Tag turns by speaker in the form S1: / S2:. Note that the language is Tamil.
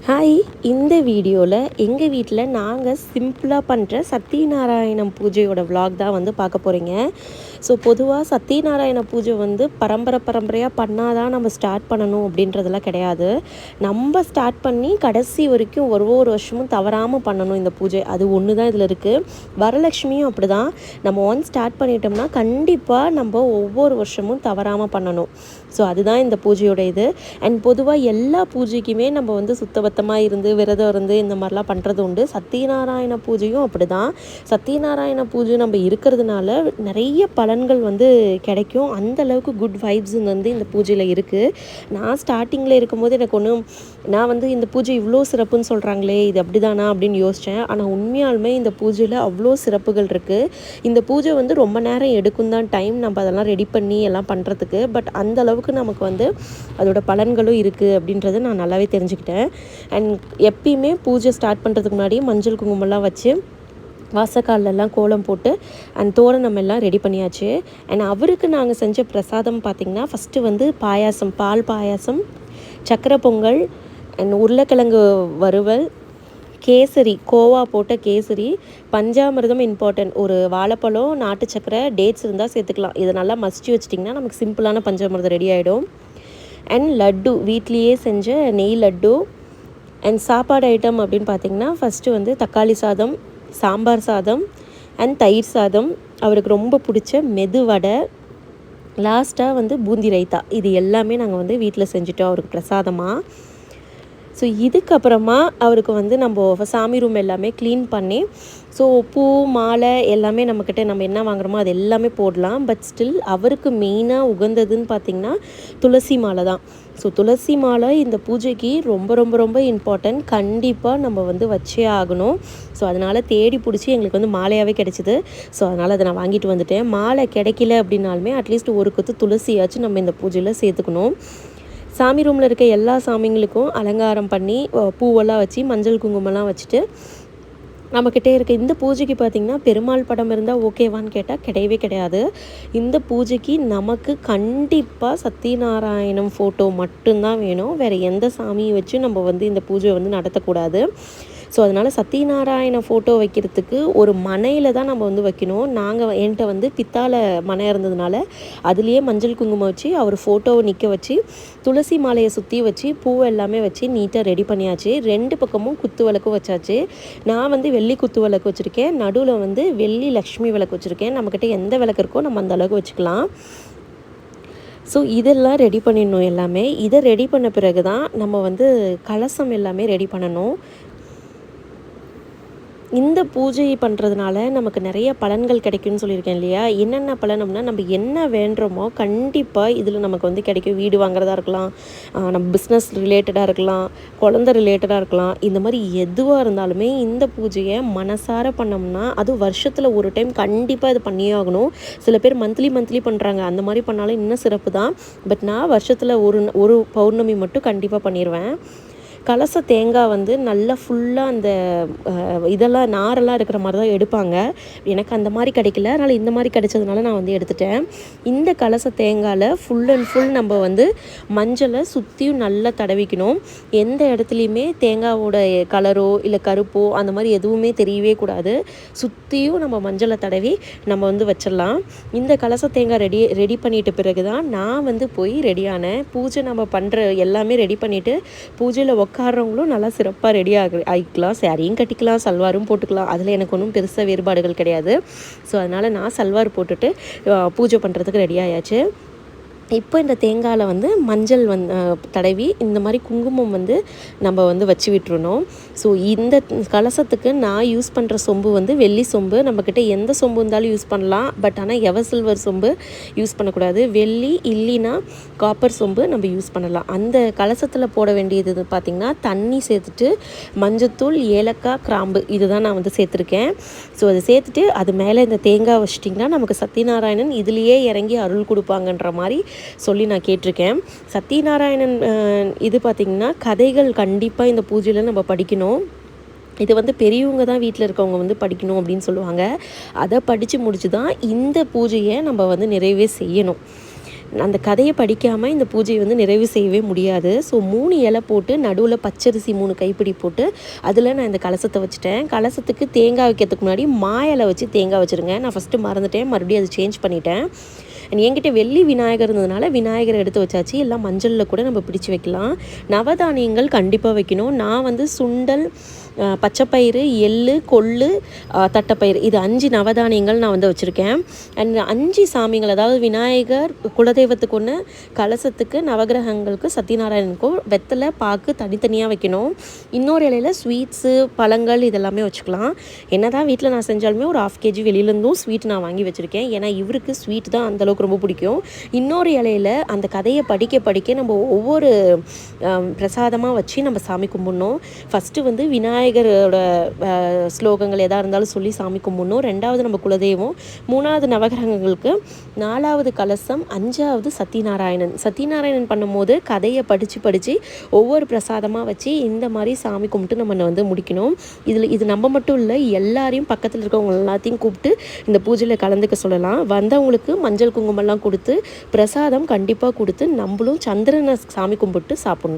S1: ஹாய். இந்த வீடியோவில் எங்கள் வீட்டில் நாங்கள் சிம்பிளாக பண்ணுற சத்யநாராயணம் பூஜையோட விலாக் தான் வந்து பார்க்க போகிறீங்க. ஸோ பொதுவாக சத்யநாராயண பூஜை வந்து பரம்பரையாக பண்ணாதான் நம்ம ஸ்டார்ட் பண்ணணும் அப்படின்றதெல்லாம் கிடையாது. நம்ம ஸ்டார்ட் பண்ணி கடைசி வரைக்கும் ஒரு வருஷமும் தவறாமல் பண்ணணும் இந்த பூஜை. அது ஒன்று தான் இதில் இருக்குது. வரலட்சுமியும் அப்படி தான். நம்ம ஸ்டார்ட் பண்ணிட்டோம்னா கண்டிப்பாக நம்ம ஒவ்வொரு வருஷமும் தவறாமல் பண்ணணும். ஸோ அதுதான் இந்த பூஜையோட இது. அண்ட் பொதுவாக எல்லா பூஜைக்குமே நம்ம வந்து சுத்தபத்தமாக இருந்து விரதம் இருந்து இந்த மாதிரிலாம் பண்ணுறது உண்டு. சத்யநாராயண பூஜையும் அப்படி தான். சத்யநாராயண பூஜை நம்ம இருக்கிறதுனால நிறைய பலன்கள் வந்து கிடைக்கும். அந்தளவுக்கு குட் வைப்ஸ் வந்து இந்த பூஜையில் இருக்குது. நான் ஸ்டார்டிங்கில் இருக்கும்போது எனக்கு நான் வந்து இந்த பூஜை இவ்வளோ சிறப்புன்னு சொல்கிறாங்களே, இது அப்படி தானா அப்படின்னு யோசித்தேன். ஆனால் உண்மையாலுமே இந்த பூஜையில் அவ்வளோ சிறப்புகள் இருக்குது. இந்த பூஜை வந்து ரொம்ப நேரம் எடுக்கும் தான் டைம், நம்ம அதெல்லாம் ரெடி பண்ணி எல்லாம் பண்ணுறதுக்கு. பட் அந்த அளவுக்கு நமக்கு வந்து அதோட பலன்களும் இருக்குது அப்படின்றத நான் நல்லாவே தெரிஞ்சுக்கிட்டேன். அண்ட் எப்பயுமே பூஜை ஸ்டார்ட் பண்ணுறதுக்கு முன்னாடி மஞ்சள் குங்குமம்லாம் வச்சு வாசக்காலெல்லாம் கோலம் போட்டு அண்ட் தோரணம் எல்லாம் ரெடி பண்ணியாச்சு. அண்ட் அவருக்கு நாங்கள் செஞ்ச பிரசாதம் பார்த்திங்கன்னா ஃபஸ்ட்டு வந்து பாயாசம், பால் பாயாசம், சக்கரை பொங்கல் அண்ட் உருளைக்கிழங்கு வறுவல், கேசரி, கோவா போட்ட கேசரி, பஞ்சாமிர்தம் இம்பார்ட்டன்ட். ஒரு வாழைப்பழம், நாட்டு சக்கரை, டேட்ஸ் இருந்தால் சேர்த்துக்கலாம். இதை நல்லா மசிச்சு வச்சிட்டிங்கன்னா நமக்கு சிம்பிளான பஞ்சாமிர்தம் ரெடி ஆகிடும். அண்ட் லட்டு, வீட்லேயே செஞ்ச நெய் லட்டு. அண்ட் சாப்பாடு ஐட்டம் அப்படின்னு பார்த்திங்கன்னா ஃபஸ்ட்டு வந்து தக்காளி சாதம், சாம்பார் சாதம் அண்ட் தயிர் சாதம், அவருக்கு ரொம்ப பிடிச்ச மெதுவடை, லாஸ்ட்டாக வந்து பூந்தி ரைத்தா. இது எல்லாமே நாங்கள் வந்து வீட்டில் செஞ்சுட்டோம் அவருக்கு பிரசாதமாக. ஸோ இதுக்கப்புறமா அவருக்கு வந்து நம்ம சாமி ரூம் எல்லாமே க்ளீன் பண்ணி, ஸோ பூ மாலை எல்லாமே நம்மக்கிட்ட நம்ம என்ன வாங்குகிறோமோ அது எல்லாமே போடலாம். பட் ஸ்டில் அவருக்கு மெயினாக உகந்ததுன்னு பார்த்திங்கன்னா துளசி மாலை தான். ஸோ துளசி மாலை இந்த பூஜைக்கு ரொம்ப ரொம்ப ரொம்ப இம்பார்ட்டன்ட். கண்டிப்பாக நம்ம வந்து வச்சே ஆகணும். ஸோ அதனால் தேடி பிடிச்சி எங்களுக்கு வந்து மாலையாகவே கிடச்சிது. ஸோ அதனால் அதை நான் வாங்கிட்டு வந்துட்டேன். மாலை கிடைக்கல அப்படின்னாலுமே அட்லீஸ்ட் ஒரு கொத்து துளசியாச்சும் நம்ம இந்த பூஜையில் சேர்த்துக்கணும். சாமி ரூமில் இருக்க எல்லா சாமிங்களுக்கும் அலங்காரம் பண்ணி பூவெல்லாம் வச்சு மஞ்சள் குங்குமம்லாம் வச்சுட்டு நம்மக்கிட்டே இருக்க இந்த பூஜைக்கு பார்த்திங்கன்னா பெருமாள் படம் இருந்தால் ஓகேவான்னு கேட்டால் கிடையவே கிடையாது. இந்த பூஜைக்கு நமக்கு கண்டிப்பாக சத்யநாராயணம் ஃபோட்டோ மட்டும்தான் வேணும். வேறு எந்த சாமியை வச்சு நம்ம வந்து இந்த பூஜை வந்து நடத்தக்கூடாது. ஸோ அதனால் சத்யநாராயண ஃபோட்டோ வைக்கிறதுக்கு ஒரு மனையில் தான் நம்ம வந்து வைக்கணும். என்கிட்ட வந்து பித்தாளை மனை இருந்ததுனால அதுலேயே மஞ்சள் குங்குமம் வச்சு அவர் ஃபோட்டோவை நிற்க வச்சு துளசி மாலையை சுற்றி வச்சு பூ எல்லாமே வச்சு நீட்டாக ரெடி பண்ணியாச்சு. 2 பக்கமும் குத்து விளக்கும் வச்சாச்சு. நான் வந்து வெள்ளி குத்து விளக்கு வச்சுருக்கேன், நடுவில் வந்து வெள்ளி லக்ஷ்மி விளக்கு வச்சுருக்கேன். நம்மக்கிட்ட எந்த விளக்கு இருக்கோ நம்ம அந்த அளவுக்கு வச்சுக்கலாம். ஸோ இதெல்லாம் ரெடி பண்ணிடணும் எல்லாமே. இதை ரெடி பண்ண பிறகு தான் நம்ம வந்து கலசம் எல்லாமே ரெடி பண்ணணும். இந்த பூஜை பண்ணுறதுனால நமக்கு நிறைய பலன்கள் கிடைக்கும்னு சொல்லியிருக்கேன் இல்லையா? என்னென்ன பலன் அப்படின்னா, நம்ம என்ன வேண்டுறோமோ கண்டிப்பாக இதில் நமக்கு வந்து கிடைக்கும். வீடு வாங்குறதா இருக்கலாம், நம்ம பிஸ்னஸ் ரிலேட்டடாக இருக்கலாம், குழந்தை ரிலேட்டடாக இருக்கலாம். இந்த மாதிரி எதுவாக இருந்தாலுமே இந்த பூஜையை மனசார பண்ணோம்னா அது வருஷத்தில் ஒரு டைம் கண்டிப்பாக இது பண்ணியே ஆகணும். சில பேர் மந்த்லி பண்ணுறாங்க, அந்த மாதிரி பண்ணாலும் இன்னும் சிறப்பு தான். பட் நான் வருஷத்தில் ஒரு பௌர்ணமி மட்டும் கண்டிப்பாக பண்ணிடுவேன். கலச தேங்காய் வந்து நல்லா ஃபுல்லாக அந்த இதெல்லாம் நாரெல்லாம் இருக்கிற மாதிரி தான் எடுப்பாங்க. எனக்கு அந்த மாதிரி கிடைக்கல, அதனால் இந்த மாதிரி கிடைச்சதுனால நான் வந்து எடுத்துட்டேன். இந்த கலச தேங்காயில் ஃபுல் அண்ட் ஃபுல் நம்ம வந்து மஞ்சளை சுற்றியும் நல்லா தடவிக்கணும். எந்த இடத்துலையுமே தேங்காவோட கலரோ இல்லை கருப்போ அந்த மாதிரி எதுவுமே தெரியவே கூடாது. சுற்றியும் நம்ம மஞ்சளை தடவி நம்ம வந்து வச்சிடலாம். இந்த கலச தேங்காய் ரெடி பண்ணிட்ட பிறகு தான் நான் வந்து போய் ரெடியானேன். பூஜை நம்ம பண்ணுற எல்லாமே ரெடி பண்ணிவிட்டு பூஜையில் உட்காரவங்களும் நல்லா சிறப்பாக ரெடி ஆகிக்கலாம். சாரியும் கட்டிக்கலாம், சல்வாரும் போட்டுக்கலாம். அதில் எனக்கு ஒன்றும் பெருசாக வேறுபாடுகள் கிடையாது. ஸோ அதனால் நான் சல்வார் போட்டுட்டு பூஜை பண்ணுறதுக்கு ரெடி ஆயாச்சு. இப்போ இந்த தேங்காயில் வந்து மஞ்சள் தடவி இந்த மாதிரி குங்குமம் வந்து நம்ம வந்து வச்சு விட்டுருணும். ஸோ இந்த கலசத்துக்கு நான் யூஸ் பண்ணுற சொம்பு வந்து வெள்ளி சொம்பு. நம்மக்கிட்ட எந்த சொம்பு இருந்தாலும் யூஸ் பண்ணலாம். பட் ஆனால் எவசில்வர் சொம்பு யூஸ் பண்ணக்கூடாது. வெள்ளி இல்லைனா காப்பர் சொம்பு நம்ம யூஸ் பண்ணலாம். அந்த கலசத்தில் போட வேண்டியது பார்த்திங்கன்னா தண்ணி சேர்த்துட்டு மஞ்சத்தூள், ஏலக்காய், கிராம்பு இதுதான் நான் வந்து சேர்த்துருக்கேன். ஸோ அதை சேர்த்துட்டு அது மேலே இந்த தேங்காய் வச்சிட்டிங்கன்னா நமக்கு சத்யநாராயணன் இதுலேயே இறங்கி அருள் கொடுப்பாங்கன்ற மாதிரி சொல்லி நான் கேட்டிருக்கேன். சத்யநாராயணன் இது பார்த்திங்கன்னா கதைகள் கண்டிப்பாக இந்த பூஜையில் நம்ம படிக்கணும். இது வந்து பெரியவங்க தான் வீட்டில் இருக்கவங்க வந்து படிக்கணும் அப்படின்னு சொல்லுவாங்க. அதை படித்து முடிச்சு தான் இந்த பூஜையை நம்ம வந்து நிறைவே செய்யணும். அந்த கதையை படிக்காமல் இந்த பூஜையை வந்து நிறைவு செய்யவே முடியாது. ஸோ 3 இலை போட்டு நடுவில் பச்சரிசி 3 கைப்பிடி போட்டு அதில் நான் இந்த கலசத்தை வச்சுட்டேன். கலசத்துக்கு தேங்காய் வைக்கிறதுக்கு முன்னாடி மா இலை வச்சு தேங்காய் வச்சுருங்க. நான் ஃபஸ்ட்டு மறந்துட்டேன், மறுபடியும் அதை சேஞ்ச் பண்ணிட்டேன். என்கிட்ட வெள்ளி விநாயகர் இருந்ததுனால விநாயகரை எடுத்து வச்சாச்சு. எல்லாம் மஞ்சளில் கூட நம்ம பிடிச்சி வைக்கலாம். நவதானியங்கள் கண்டிப்பாக வைக்கணும். நான் வந்து சுண்டல், பச்சைப்பயிறு, எள்ளு, கொள்ளு, தட்டைப்பயிறு, இது 5 நவதானியங்கள் நான் வந்து வச்சுருக்கேன். அண்ட் 5 சாமிகள், அதாவது விநாயகர், குலதெய்வத்துக்கு ஒன்று, கலசத்துக்கு, நவகிரகங்களுக்கு, சத்யநாராயணனுக்கும் வெத்தலை பாக்கு தனித்தனியாக வைக்கணும். இன்னொரு இலையில் ஸ்வீட்ஸு, பழங்கள் இதெல்லாமே வச்சுக்கலாம். என்ன தான் வீட்டில் நான் செஞ்சாலுமே ஒரு 1/2 kg வெளியிலேருந்தும் ஸ்வீட் நான் வாங்கி வச்சுருக்கேன். ஏன்னா இவருக்கு ஸ்வீட் தான் அந்தளவுக்கு ரொம்ப பிடிக்கும். இன்னொரு இலையில் அந்த கதையை படிக்க படிக்க நம்ம ஒவ்வொரு பிரசாதமாக வச்சு நம்ம சாமி கும்பிடணும். ஃபஸ்ட்டு வந்து விநாயகரோட ஸ்லோகங்கள் எதாக இருந்தாலும் சொல்லி சாமி கும்பிடணும். 2வது நம்ம குலதெய்வம், 3வது நவகிரகங்களுக்கு, 4வது கலசம், 5வது சத்யநாராயணன். சத்யநாராயணன் பண்ணும்போது கதையை படித்து ஒவ்வொரு பிரசாதமாக வச்சு இந்த மாதிரி சாமி கும்பிட்டு நம்ம வந்து முடிக்கணும். இது நம்ம மட்டும் இல்லை, எல்லாரையும் பக்கத்தில் இருக்கவங்க எல்லாத்தையும் கூப்பிட்டு இந்த பூஜையில் கலந்துக்க சொல்லலாம். வந்தவங்களுக்கு மஞ்சள் குங்குமம்லாம் கொடுத்து பிரசாதம் கண்டிப்பாக கொடுத்து நம்மளும் சந்திரனை சாமி கும்பிட்டு சாப்பிடணும்.